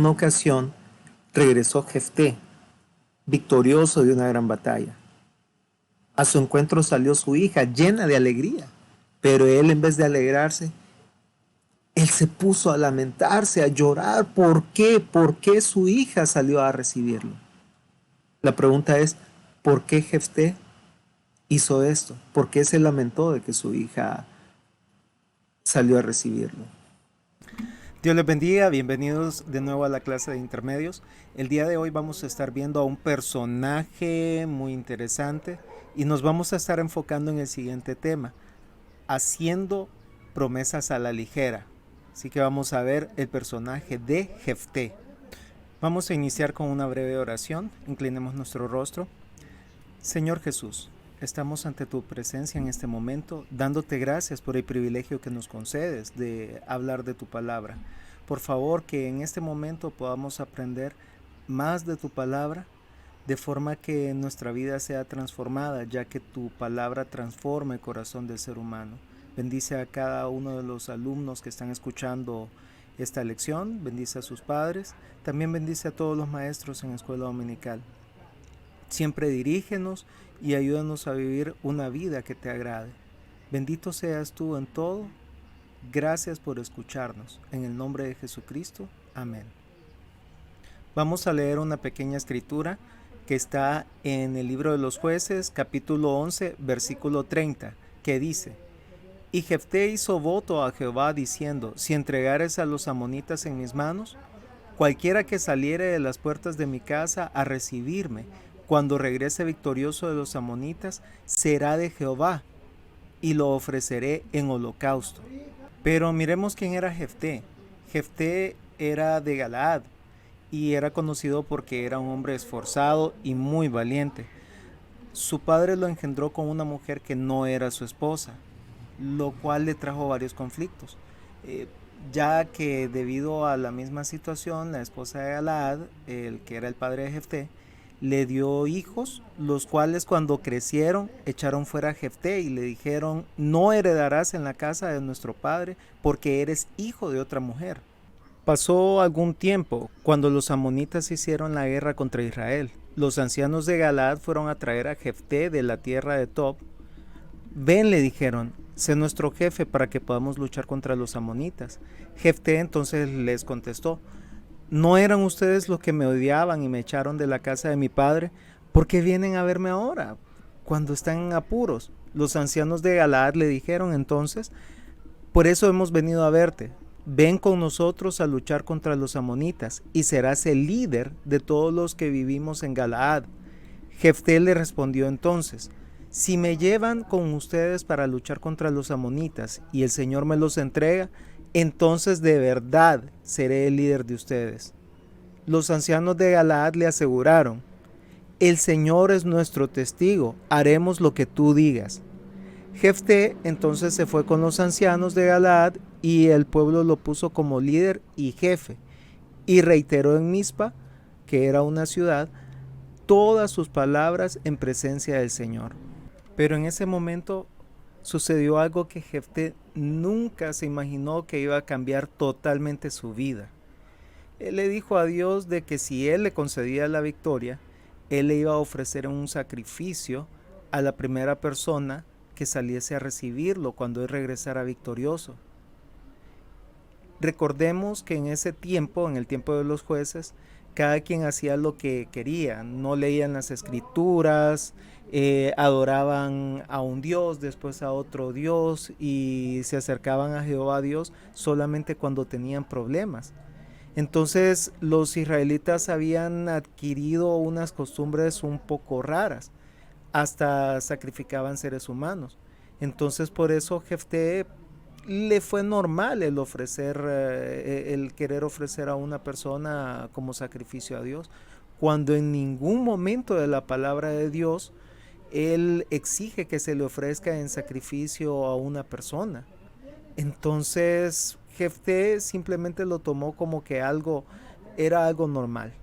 una ocasión regresó Jefté, victorioso de una gran batalla. A su encuentro salió su hija, llena de alegría, pero él, en vez de alegrarse, él se puso a lamentarse, a llorar. ¿Por qué? ¿Por qué su hija salió a recibirlo? La pregunta es, ¿por qué Jefté hizo esto? ¿Por qué se lamentó de que su hija salió a recibirlo? Dios les bendiga, bienvenidos de nuevo a la clase de intermedios. El día de hoy vamos a estar viendo a un personaje muy interesante y nos vamos a estar enfocando en el siguiente tema, haciendo promesas a la ligera. Así que vamos a ver el personaje de Jefté. Vamos a iniciar con una breve oración, inclinemos nuestro rostro. Señor Jesús, estamos ante tu presencia en este momento, dándote gracias por el privilegio que nos concedes de hablar de tu palabra. Por favor, que en este momento podamos aprender más de tu palabra, de forma que nuestra vida sea transformada, ya que tu palabra transforma el corazón del ser humano. Bendice a cada uno de los alumnos que están escuchando esta lección, bendice a sus padres, también bendice a todos los maestros en escuela dominical. Siempre dirígenos y ayúdanos a vivir una vida que te agrade. Bendito seas tú en todo. Gracias por escucharnos. En el nombre de Jesucristo. Amén. Vamos a leer una pequeña escritura que está en el libro de los Jueces, capítulo 11, versículo 30, que dice: Y Jefté hizo voto a Jehová diciendo: Si entregares a los amonitas en mis manos, cualquiera que saliere de las puertas de mi casa a recibirme, cuando regrese victorioso de los amonitas, será de Jehová, y lo ofreceré en holocausto. Pero miremos quién era Jefté. Jefté era de Galaad y era conocido porque era un hombre esforzado y muy valiente. Su padre lo engendró con una mujer que no era su esposa, lo cual le trajo varios conflictos, ya que debido a la misma situación, la esposa de Galaad, el que era el padre de Jefté, le dio hijos, los cuales cuando crecieron echaron fuera a Jefté y le dijeron: no heredarás en la casa de nuestro padre porque eres hijo de otra mujer. Pasó algún tiempo cuando los amonitas hicieron la guerra contra Israel. Los ancianos de Galaad fueron a traer a Jefté de la tierra de Tob. Ven, le dijeron, sé nuestro jefe para que podamos luchar contra los amonitas. Jefté entonces les contestó: ¿no eran ustedes los que me odiaban y me echaron de la casa de mi padre? ¿Por qué vienen a verme ahora, cuando están en apuros? Los ancianos de Galaad le dijeron entonces: por eso hemos venido a verte. Ven con nosotros a luchar contra los amonitas, y serás el líder de todos los que vivimos en Galaad. Jefté le respondió entonces: si me llevan con ustedes para luchar contra los amonitas, y el Señor me los entrega, entonces de verdad seré el líder de ustedes. Los ancianos de Galaad le aseguraron: el Señor es nuestro testigo, haremos lo que tú digas. Jefté entonces se fue con los ancianos de Galaad y el pueblo lo puso como líder y jefe, y reiteró en Mizpa, que era una ciudad, todas sus palabras en presencia del Señor. Pero en ese momento sucedió algo que Jefté nunca se imaginó que iba a cambiar totalmente su vida. Él le dijo a Dios de que si él le concedía la victoria, él le iba a ofrecer un sacrificio a la primera persona que saliese a recibirlo cuando él regresara victorioso. Recordemos que en ese tiempo, en el tiempo de los jueces, cada quien hacía lo que quería, no leían las escrituras, adoraban a un Dios, después a otro Dios, y se acercaban a Jehová Dios solamente cuando tenían problemas. Entonces los israelitas habían adquirido unas costumbres un poco raras, hasta sacrificaban seres humanos. Entonces por eso Jefté le fue normal el ofrecer, el querer ofrecer a una persona como sacrificio a Dios, cuando en ningún momento de la palabra de Dios él exige que se le ofrezca en sacrificio a una persona. Entonces Jefté simplemente lo tomó como que era algo normal.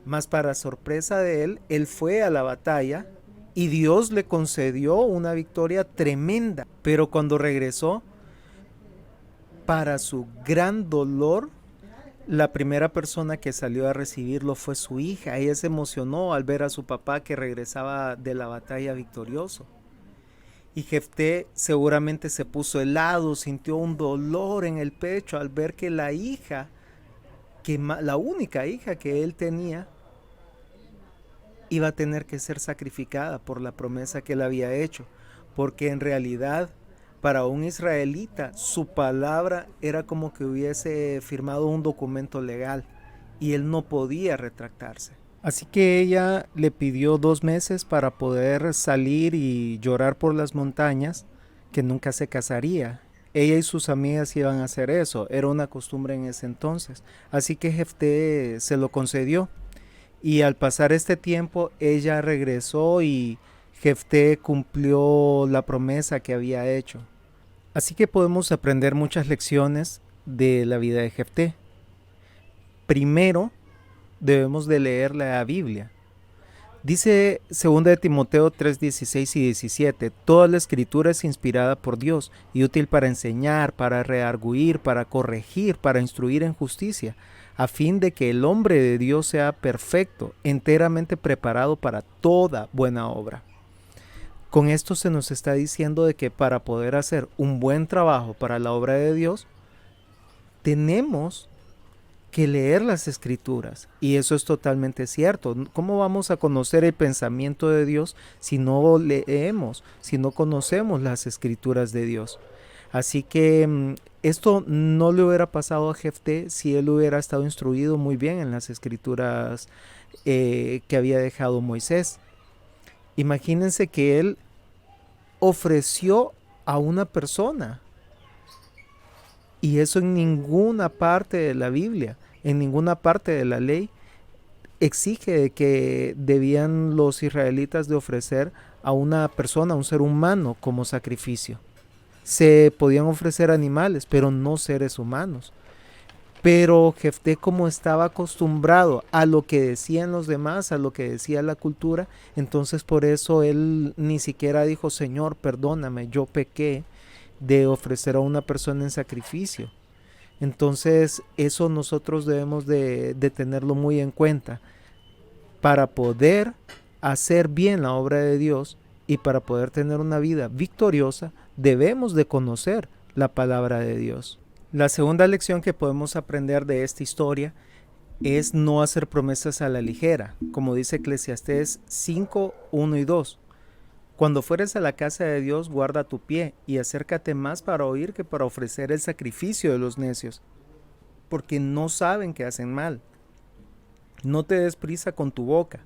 Mas para sorpresa de él, él fue a la batalla y Dios le concedió una victoria tremenda. Pero cuando regresó, para su gran dolor, La primera persona que salió a recibirlo fue su hija. Ella se emocionó al ver a su papá que regresaba de la batalla victorioso. Y Jefté seguramente se puso helado, sintió un dolor en el pecho al ver que la hija, la única hija que él tenía, iba a tener que ser sacrificada por la promesa que él había hecho. Porque en realidad, para un israelita, su palabra era como que hubiese firmado un documento legal y él no podía retractarse. Así que ella le pidió 2 meses para poder salir y llorar por las montañas, que nunca se casaría. Ella y sus amigas iban a hacer eso, era una costumbre en ese entonces. Así que Jefté se lo concedió. Y al pasar este tiempo, ella regresó y Jefté cumplió la promesa que había hecho. Así que podemos aprender muchas lecciones de la vida de Jefté. Primero, debemos de leer la Biblia. Dice 2 de Timoteo 3:16 y 17, toda la escritura es inspirada por Dios y útil para enseñar, para redarguir, para corregir, para instruir en justicia, a fin de que el hombre de Dios sea perfecto, enteramente preparado para toda buena obra. Con esto se nos está diciendo de que para poder hacer un buen trabajo para la obra de Dios, tenemos que leer las escrituras, y eso es totalmente cierto. ¿Cómo vamos a conocer el pensamiento de Dios si no leemos, si no conocemos las escrituras de Dios? Así que esto no le hubiera pasado a Jefté si él hubiera estado instruido muy bien en las escrituras que había dejado Moisés. Imagínense que él ofreció a una persona, y eso en ninguna parte de la Biblia, en ninguna parte de la ley, exige que debían los israelitas de ofrecer a una persona, a un ser humano, como sacrificio. Se podían ofrecer animales, pero no seres humanos. Pero Jefté, como estaba acostumbrado a lo que decían los demás, a lo que decía la cultura, entonces por eso él ni siquiera dijo, Señor, perdóname, yo pequé de ofrecer a una persona en sacrificio. Entonces eso nosotros debemos de tenerlo muy en cuenta para poder hacer bien la obra de Dios y para poder tener una vida victoriosa. Debemos de conocer la palabra de Dios. La segunda lección que podemos aprender de esta historia es no hacer promesas a la ligera, como dice Eclesiastés 5, 1 y 2. Cuando fueres a la casa de Dios, guarda tu pie y acércate más para oír que para ofrecer el sacrificio de los necios, porque no saben que hacen mal. No te des prisa con tu boca,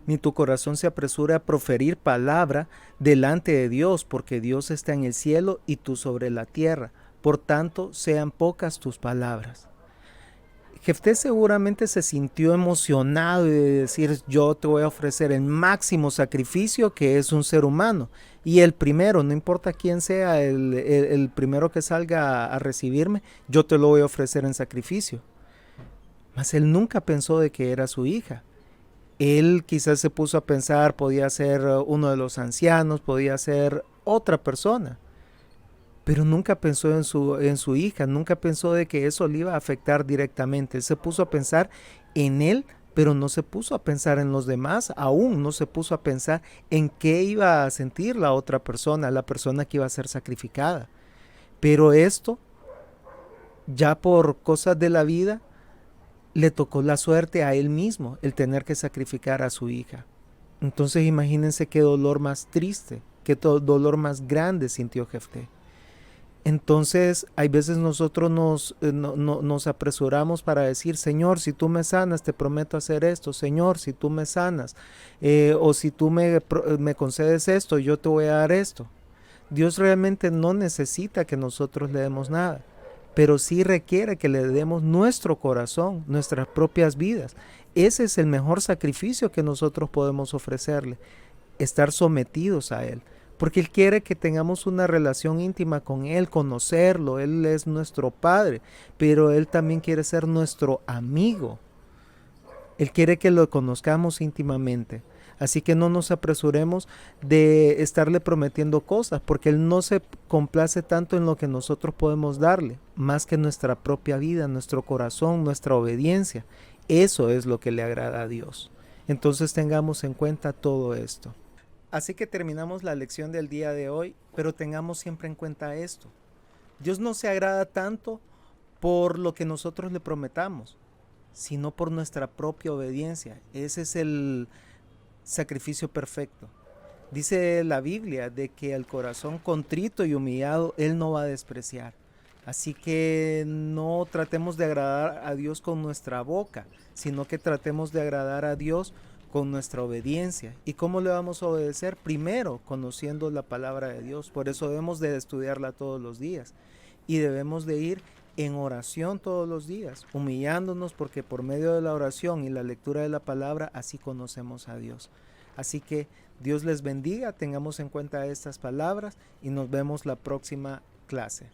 ni tu corazón se apresure a proferir palabra delante de Dios, porque Dios está en el cielo y tú sobre la tierra. Por tanto, sean pocas tus palabras. Jefté seguramente se sintió emocionado de decir, yo te voy a ofrecer el máximo sacrificio, que es un ser humano. Y el primero, no importa quién sea, el primero que salga a recibirme, yo te lo voy a ofrecer en sacrificio. Mas él nunca pensó de que era su hija. Él quizás se puso a pensar, podía ser uno de los ancianos, podía ser otra persona. Pero nunca pensó en su hija, nunca pensó de que eso le iba a afectar directamente. Él se puso a pensar en él, pero no se puso a pensar en los demás, aún no se puso a pensar en qué iba a sentir la otra persona, la persona que iba a ser sacrificada. Pero esto, ya por cosas de la vida, le tocó la suerte a él mismo, el tener que sacrificar a su hija. Entonces imagínense qué dolor más triste, qué dolor más grande sintió Jefté. Entonces hay veces nosotros nos apresuramos para decir, Señor, si tú me sanas, te prometo hacer esto. Señor, si tú me sanas, o si tú me concedes esto, yo te voy a dar esto. Dios realmente no necesita que nosotros le demos nada, pero sí requiere que le demos nuestro corazón, nuestras propias vidas. Ese es el mejor sacrificio que nosotros podemos ofrecerle, estar sometidos a Él. Porque Él quiere que tengamos una relación íntima con Él, conocerlo. Él es nuestro Padre, pero Él también quiere ser nuestro amigo. Él quiere que lo conozcamos íntimamente. Así que no nos apresuremos de estarle prometiendo cosas, porque Él no se complace tanto en lo que nosotros podemos darle, más que nuestra propia vida, nuestro corazón, nuestra obediencia. Eso es lo que le agrada a Dios. Entonces tengamos en cuenta todo esto. Así que terminamos la lección del día de hoy, pero tengamos siempre en cuenta esto. Dios no se agrada tanto por lo que nosotros le prometamos, sino por nuestra propia obediencia. Ese es el sacrificio perfecto. Dice la Biblia de que el corazón contrito y humillado Él no va a despreciar. Así que no tratemos de agradar a Dios con nuestra boca, sino que tratemos de agradar a Dios con nuestra obediencia. ¿Y cómo le vamos a obedecer? Primero, conociendo la palabra de Dios. Por eso debemos de estudiarla todos los días. Y debemos de ir en oración todos los días, humillándonos, porque por medio de la oración y la lectura de la palabra, así conocemos a Dios. Así que Dios les bendiga, tengamos en cuenta estas palabras y nos vemos la próxima clase.